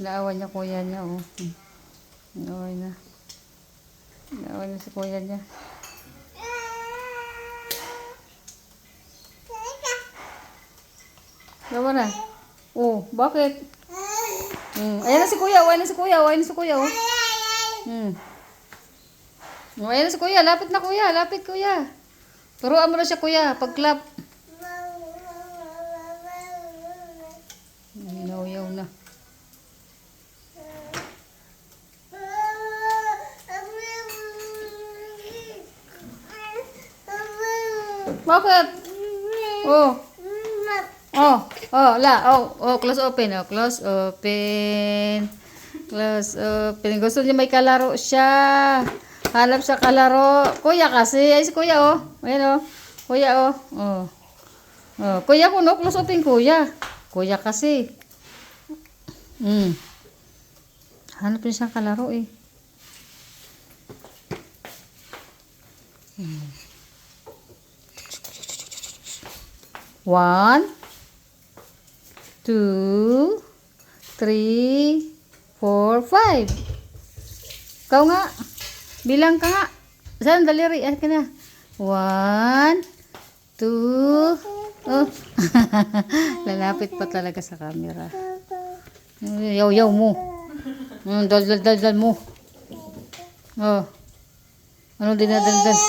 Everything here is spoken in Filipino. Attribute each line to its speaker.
Speaker 1: Naawan niya kuya niya, oh. Naawan na. Naawan na si kuya niya. Gawa na. Oh, bakit? Ayan na si kuya, ayan na si kuya, ayan na si kuya, oh. Ayan na si kuya, lapit na kuya, lapit kuya. Turuan mo na siya kuya, pag-clap. Yaw na. Bakit? Oh. Close open. Close open. Close open. Gusto niya may kalaro siya. Hanap siya kalaro. Kuya kasi. Ay, si kuya, oh. Ayan, oh. Kuya, oh. Kuya ko, no? Close open, kuya. Kuya kasi. Hanap niya siyang kalaro, eh. One, 2, 3, 4, 5. Kau nga. Bilang ka nga. Saan daliri? Ayan ka na. 1, 2. Oh. Lalapit pa talaga sa camera. Yaw mo. Dal mo. Oh. Ano dinadaldal?